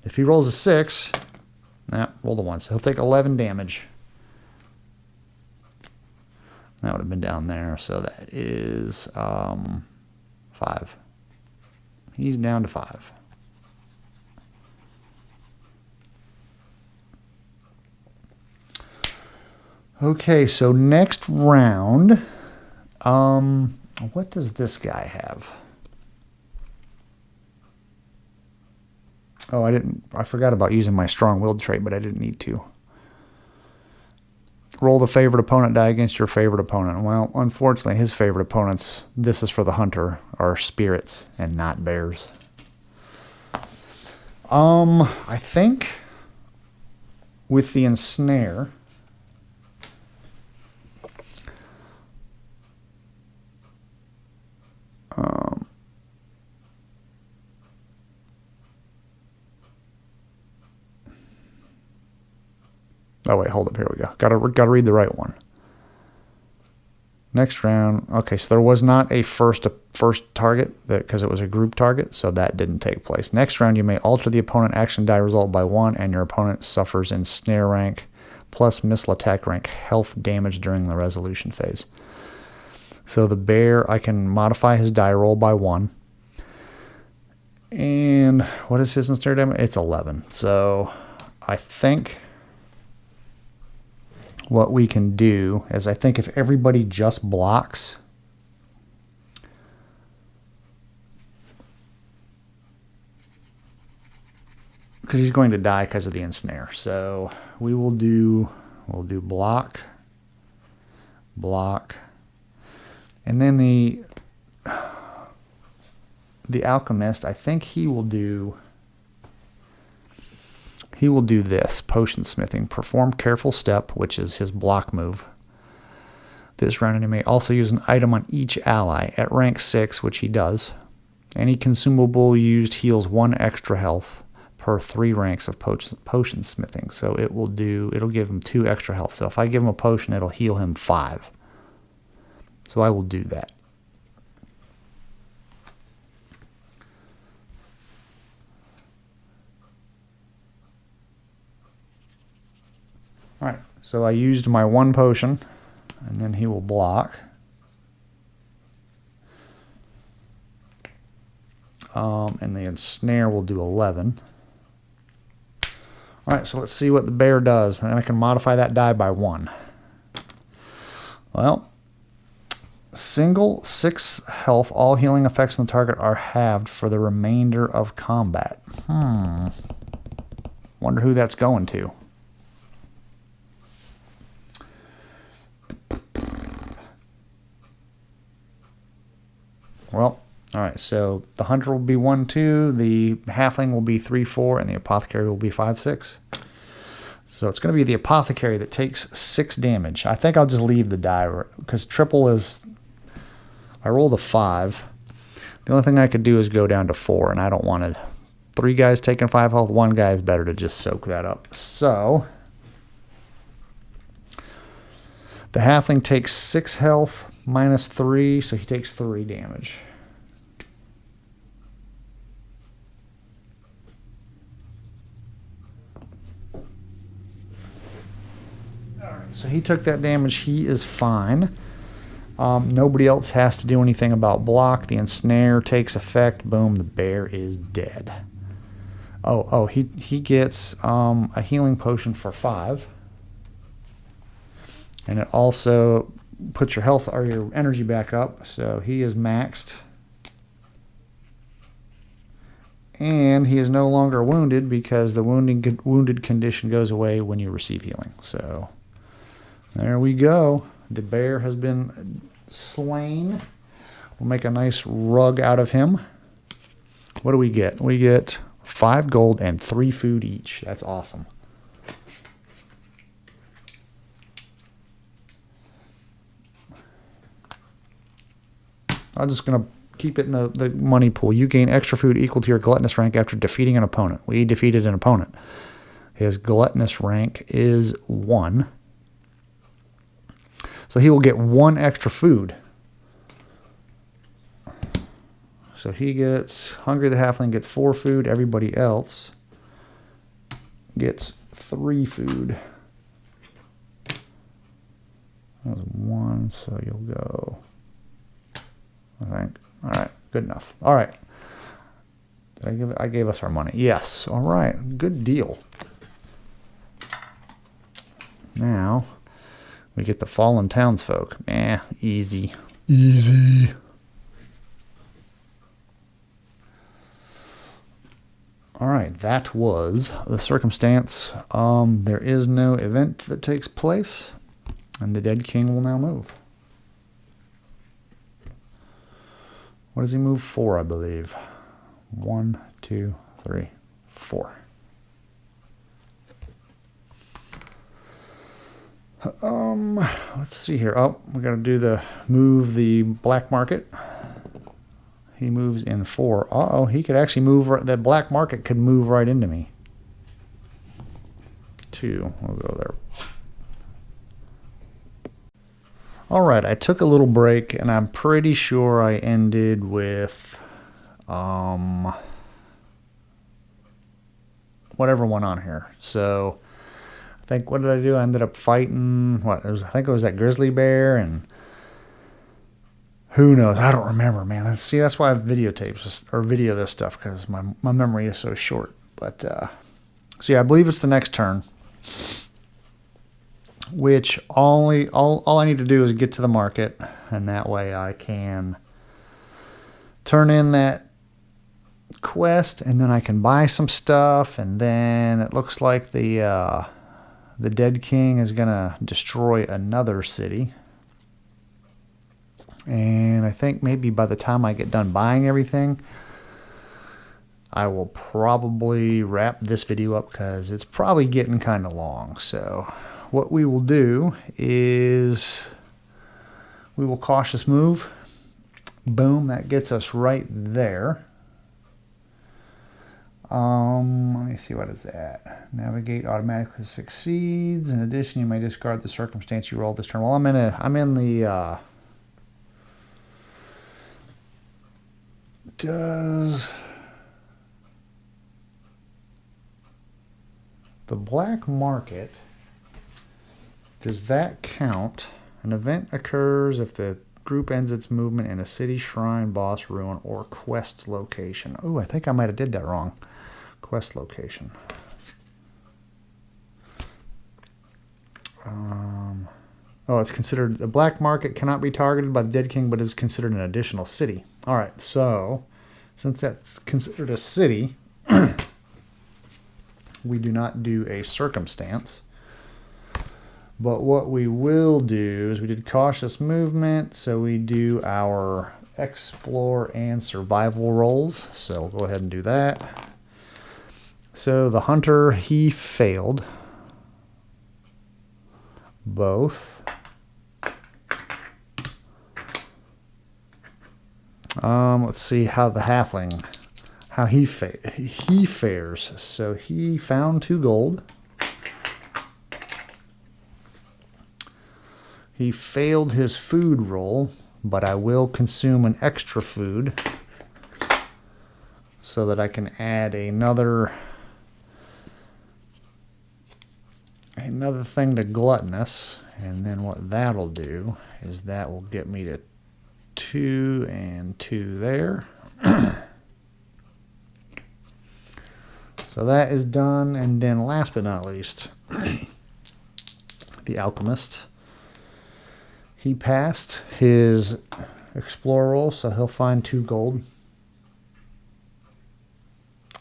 If he rolls a 6, roll the 1. So he'll take 11 damage. That would have been down there, so that is 5. He's down to 5. Okay, so next round, what does this guy have? Oh, I forgot about using my strong-willed trait, but I didn't need to. Roll the favorite opponent die against your favorite opponent. Well, unfortunately, his favorite opponents, this is for the hunter, are spirits and not bears. I think with the ensnare, oh wait, hold up, here we go. Gotta read the right one. Next round, okay, so there was not a first target because it was a group target, so that didn't take place. Next round, you may alter the opponent action die result by 1, and your opponent suffers ensnare rank plus missile attack rank health damage during the resolution phase. So the bear, I can modify his die roll by 1. And what is his ensnare damage? It's 11. So I think what we can do is, I think if everybody just blocks, because he's going to die because of the ensnare. So we'll do block, and then the alchemist, I think he will do this, potion smithing. Perform careful step, which is his block move. This round he may also use an item on each ally at rank 6, which he does. Any consumable used heals 1 extra health per 3 ranks of potion smithing. So it'll give him 2 extra health. So if I give him a potion, it'll heal him 5. So I will do that. All right, so I used my 1 potion, and then he will block. And the ensnare will do 11. All right, so let's see what the bear does. And I can modify that die by 1. Well, single 6 health, all healing effects on the target are halved for the remainder of combat. Wonder who that's going to. Well, all right, so the hunter will be 1-2, the halfling will be 3-4, and the apothecary will be 5-6. So it's going to be the apothecary that takes 6 damage. I think I'll just leave the die, because triple is... I rolled a 5. The only thing I could do is go down to 4, and I don't want it. 3 guys taking 5 health, 1 guy is better to just soak that up. So the halfling takes 6 health minus 3, so he takes 3 damage. So he took that damage. He is fine. Nobody else has to do anything about block. The ensnare takes effect. Boom, the bear is dead. Oh, he gets a healing potion for 5. And it also puts your health or your energy back up. So he is maxed. And he is no longer wounded because the wounded condition goes away when you receive healing. So... there we go. The bear has been slain. We'll make a nice rug out of him. What do we get? We get 5 gold and 3 food each. That's awesome. I'm just going to keep it in the money pool. You gain extra food equal to your gluttonous rank after defeating an opponent. We defeated an opponent. His gluttonous rank is 1. So he will get 1 extra food. So he gets, Hungry the Halfling gets 4 food. Everybody else gets 3 food. That was 1, so you'll go, I think. All right, good enough. All right. I gave us our money. Yes, all right, good deal. Now... we get the fallen townsfolk. Easy. Easy. All right, that was the circumstance. There is no event that takes place, and the dead king will now move. What does he move for, I believe? 1, 2, 3, 4. Let's see here. Oh, we got to do move the black market. He moves in 4. Uh-oh, he could actually move, that black market could move right into me. 2, we'll go there. All right, I took a little break, and I'm pretty sure I ended with, whatever went on here. So... I think, what did I do? I ended up fighting, I think it was that grizzly bear, and who knows? I don't remember, man. See, that's why I have videotapes, or video this stuff, because my memory is so short. But, so yeah, I believe it's the next turn, which all I need to do is get to the market, and that way I can turn in that quest, and then I can buy some stuff, and then it looks like the dead king is going to destroy another city. And I think maybe by the time I get done buying everything, I will probably wrap this video up because it's probably getting kind of long. So what we will do is we will cautious move. Boom, that gets us right there. Let me see, what is that? Navigate automatically succeeds. In addition, you may discard the circumstance you rolled this turn. Well, I'm in the does the black market, does that count? An event occurs if the group ends its movement in a city, shrine, boss, ruin, or quest location. Oh, I think I might have did that wrong. Quest location. Oh, it's considered, the black market cannot be targeted by the Dead King, but is considered an additional city. All right, so since that's considered a city, we do not do a circumstance. But what we will do is we did cautious movement, so we do our explore and survival rolls. So we'll go ahead and do that. So the hunter, he failed both. Let's see how the halfling, how he fares. So he found 2 gold. He failed his food roll, but I will consume an extra food so that I can add another thing to gluttonous. And then what that'll do is that will get me to 2 and 2 there. So that is done. And then last but not least, the alchemist. He passed his explorer roll, so he'll find 2 gold.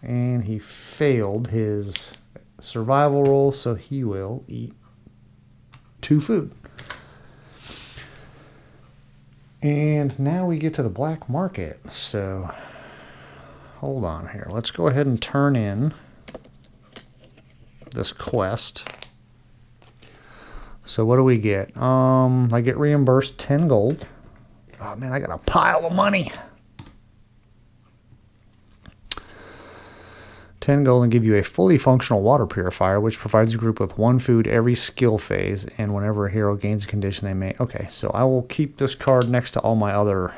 And he failed his survival roll, so he will eat 2 food. And now we get to the black market. So hold on here. Let's go ahead and turn in this quest. So what do we get? I get reimbursed 10 gold. Oh man, I got a pile of money. 10 gold and give you a fully functional water purifier, which provides a group with 1 food every skill phase, and whenever a hero gains a condition they may. Okay, so I will keep this card next to all my other.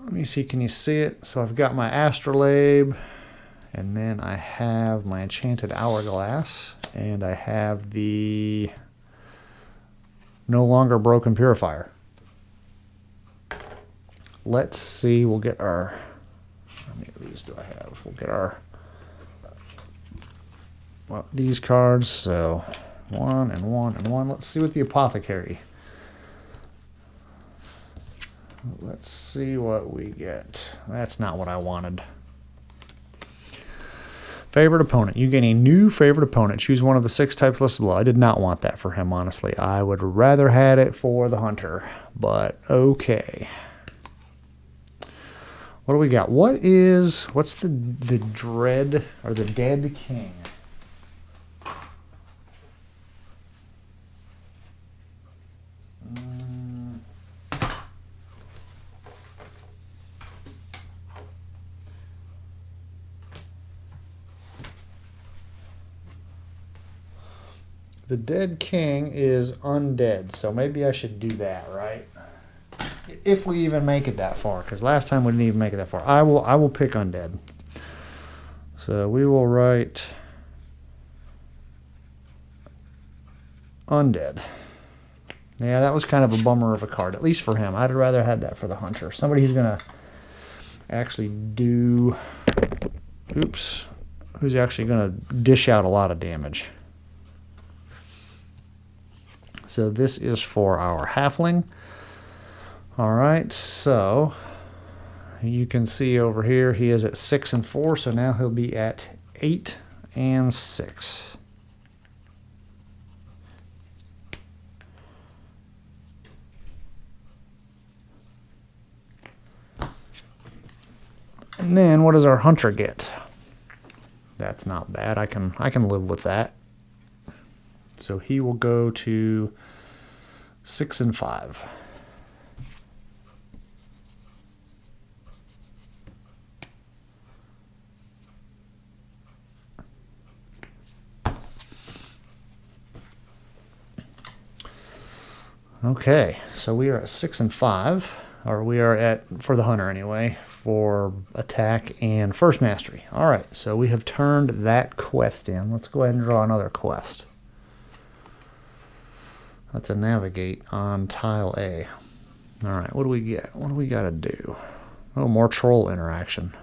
Let me see, can you see it? So I've got my astrolabe, and then I have my enchanted hourglass, and I have the no longer broken purifier. Let's see, we'll get our, how many of these do I have? We'll get our, well, these cards, so 1 and 1 and 1. Let's see what the apothecary. Let's see what we get. That's not what I wanted. Favorite opponent. You gain a new favorite opponent. Choose one of the 6 types listed below. I did not want that for him, honestly. I would rather had it for the hunter, but okay. What do we got? What's the dread or the dead king? The dead king is undead, so maybe I should do that, right? If we even make it that far, because last time we didn't even make it that far. I will pick undead. So we will write undead. Yeah, that was kind of a bummer of a card, at least for him. I'd rather have that for the hunter. Somebody who's going to actually do... Oops. Who's actually going to dish out a lot of damage. So this is for our halfling. All right, so you can see over here he is at 6 and 4, so now he'll be at 8 and 6. And then what does our hunter get? That's not bad. I can live with that. So he will go to 6 and 5. Okay, so we are at 6 and 5, or we are at, for the hunter anyway, for attack and first mastery. All right, so we have turned that quest in. Let's go ahead and draw another quest. That's a navigate on tile A. All right, what do we get? What do we got to do? Oh, more troll interaction.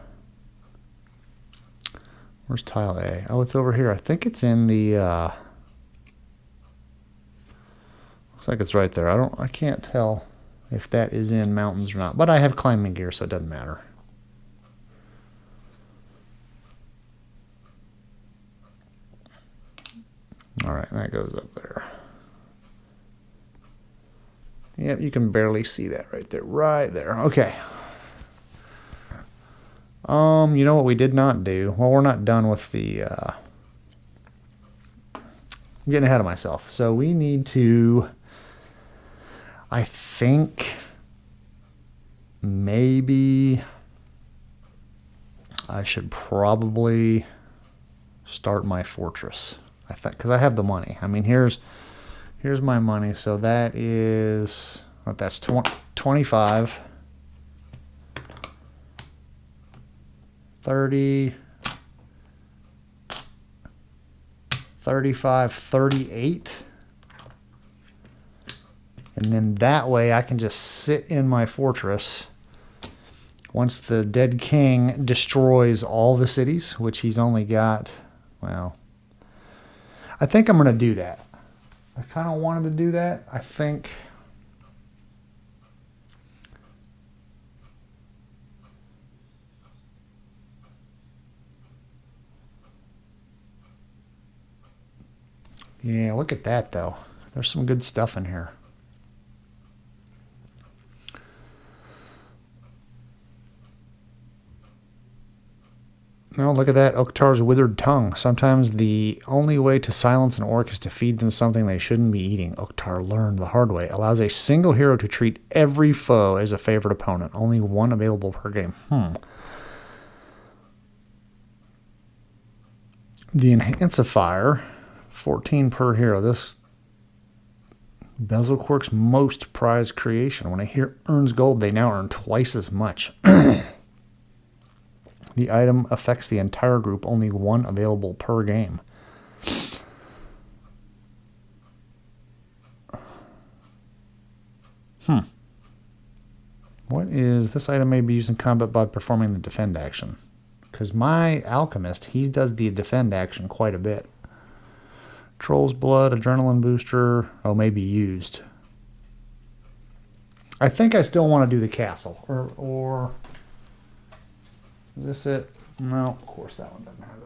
Where's tile A? Oh, it's over here. I think it's in the, looks like it's right there. I can't tell if that is in mountains or not, but I have climbing gear, so it doesn't matter. All right, that goes up there. Yep, you can barely see that right there. Right there. Okay. You know what we did not do? Well, we're not done with the, I'm getting ahead of myself. So we need to, I think, maybe I should probably start my fortress. I think, because I have the money. I mean, here's my money. So that is, what, that's 25, 30, 35, 38. And then that way I can just sit in my fortress once the dead king destroys all the cities, which he's only got, well, I think I'm going to do that. I kind of wanted to do that. I think yeah, look at that though. There's some good stuff in here. Oh, look at that, Oktar's withered tongue. Sometimes the only way to silence an orc is to feed them something they shouldn't be eating. Oktar learned the hard way. Allows a single hero to treat every foe as a favorite opponent. Only one available per game. The Enhancifier, 14 per hero. This Bezelquirk's most prized creation. When a hero earns gold, they now earn twice as much. The item affects the entire group, only one available per game. What is this item may be used in combat by performing the defend action? Because my alchemist, he does the defend action quite a bit. Troll's blood, adrenaline booster, oh, may be used. I think I still want to do the castle, or is this it? No, of course that one doesn't have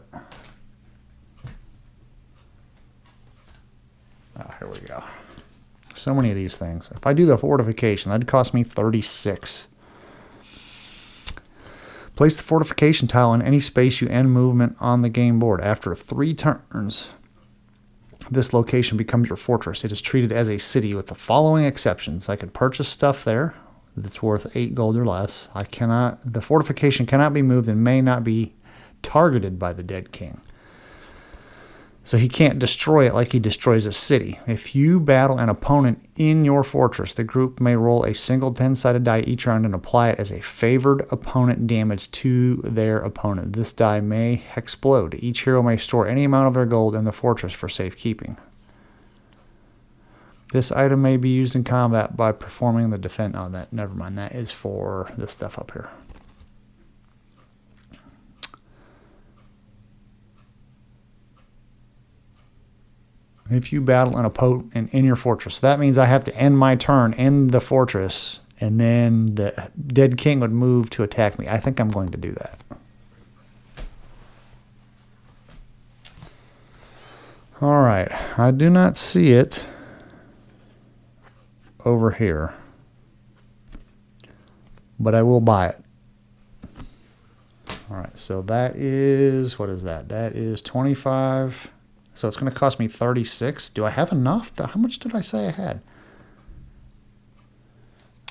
it. Oh, here we go. So many of these things. If I do the fortification, that'd cost me 36. Place the fortification tile in any space you end movement on the game board. After 3 turns, this location becomes your fortress. It is treated as a city with the following exceptions. I can purchase stuff there that's worth 8 gold or less. The fortification cannot be moved and may not be targeted by the dead king. So he can't destroy it like he destroys a city. If you battle an opponent in your fortress, the group may roll a single 10-sided die each round and apply it as a favored opponent damage to their opponent. This die may explode. Each hero may store any amount of their gold in the fortress for safekeeping. This item may be used in combat by performing the defense. Oh, that, never mind. That is for this stuff up here. If you battle an opponent in your fortress, that means I have to end my turn in the fortress, and then the dead king would move to attack me. I think I'm going to do that. All right. I do not see it over here, but I will buy it. All right, so that is, what is that? That is 25. So it's going to cost me 36. Do I have enough? How much did I say I had?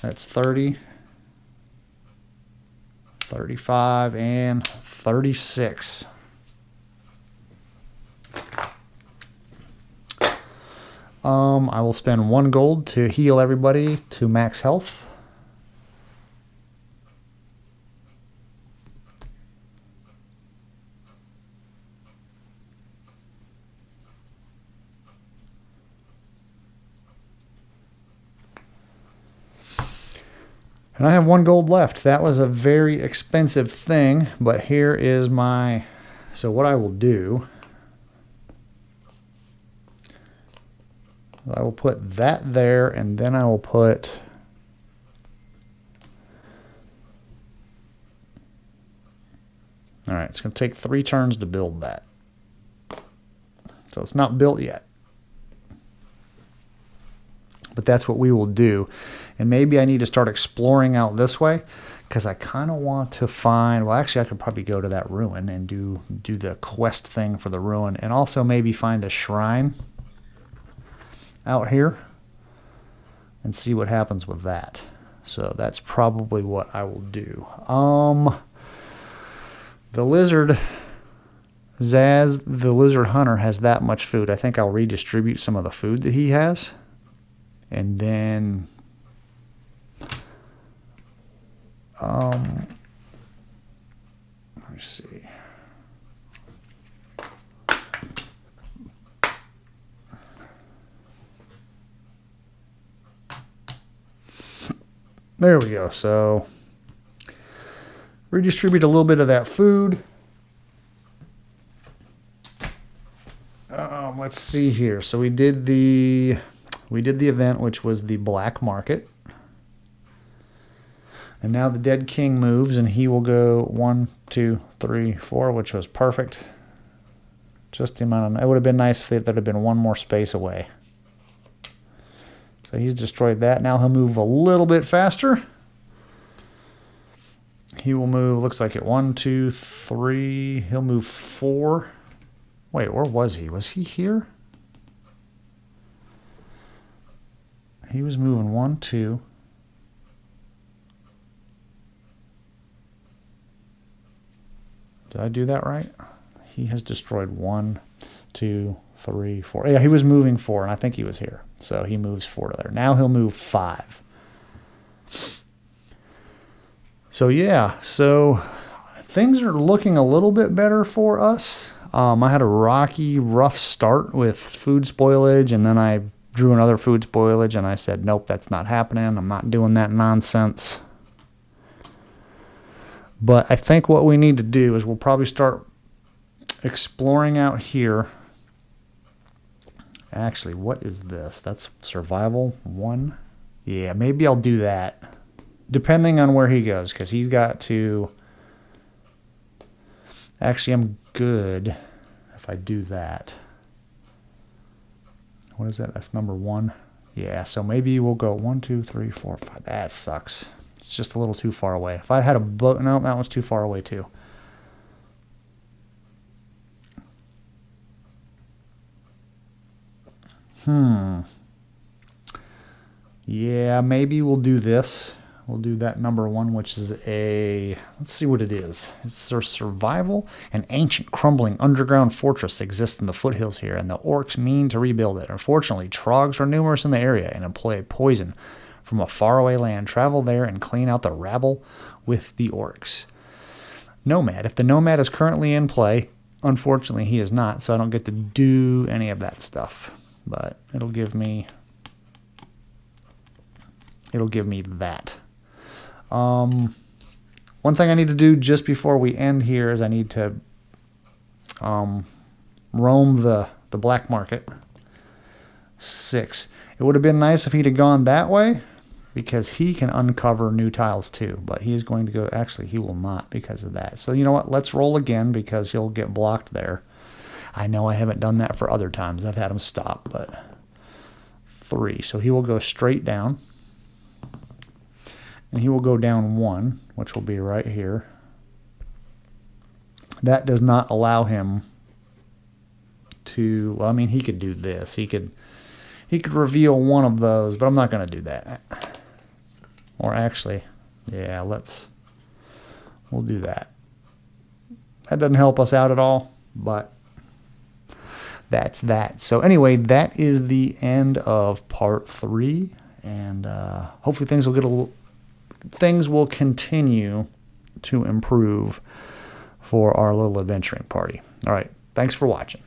That's 30, 35, and 36. I will spend 1 gold to heal everybody to max health. And I have 1 gold left. That was a very expensive thing, but here is my So what I will do, I will put that there, and then I will put all right, it's going to take 3 turns to build that. So it's not built yet. But that's what we will do. And maybe I need to start exploring out this way, because I kind of want to find, well, actually I could probably go to that ruin and do the quest thing for the ruin, and also maybe find a shrine out here and see what happens with that. So that's probably what I will do. The lizard, Zaz, the lizard hunter, has that much food. I think I'll redistribute some of the food that he has. And then let me see. There we go. So redistribute a little bit of that food. Let's see here. So we did the event, which was the black market. And now the dead king moves, and he will go 1, 2, 3, 4, which was perfect. Just the amount of, it would have been nice if there had been one more space away. So he's destroyed that. Now he'll move a little bit faster. He will move, looks like it, 1, 2, 3. He'll move 4. Wait, where was he? Was he here? He was moving 1, 2. Did I do that right? He has destroyed 1, 2, 3, 4. Yeah, he was moving 4, and I think he was here. So he moves 4 to there. Now he'll move 5. So yeah, so things are looking a little bit better for us. I had a rocky, rough start with food spoilage, and then I drew another food spoilage, and I said, nope, that's not happening. I'm not doing that nonsense. But I think what we need to do is we'll probably start exploring out here. Actually, what is this? That's survival 1. Yeah, maybe I'll do that, depending on where he goes, because he's got to... Actually, I'm good if I do that. What is that? That's number 1. Yeah, so maybe we'll go 1, 2, 3, 4, 5. That sucks. It's just a little too far away. If I had a boat, no, that one's too far away too. Yeah, maybe we'll do this. We'll do that number 1, which is a, let's see what it is. It's a survival. An ancient crumbling underground fortress exists in the foothills here, and the orcs mean to rebuild it. Unfortunately, trogs are numerous in the area and employ poison from a faraway land. Travel there and clean out the rabble with the orcs. Nomad. If the nomad is currently in play, unfortunately he is not, so I don't get to do any of that stuff. But it'll give me that. One thing I need to do just before we end here is I need to roam the black market. 6. It would have been nice if he'd have gone that way, because he can uncover new tiles too, but he is going to go, actually he will not because of that. So you know what, let's roll again, because he'll get blocked there. I know I haven't done that for other times. I've had him stop, but 3. So he will go straight down. And he will go down 1, which will be right here. That does not allow him to, well, I mean, he could do this. He could reveal one of those, but I'm not going to do that. Or actually, yeah, we'll do that. That doesn't help us out at all, but that's that. So anyway, that is the end of part 3, and hopefully things will continue to improve for our little adventuring party. All right, thanks for watching.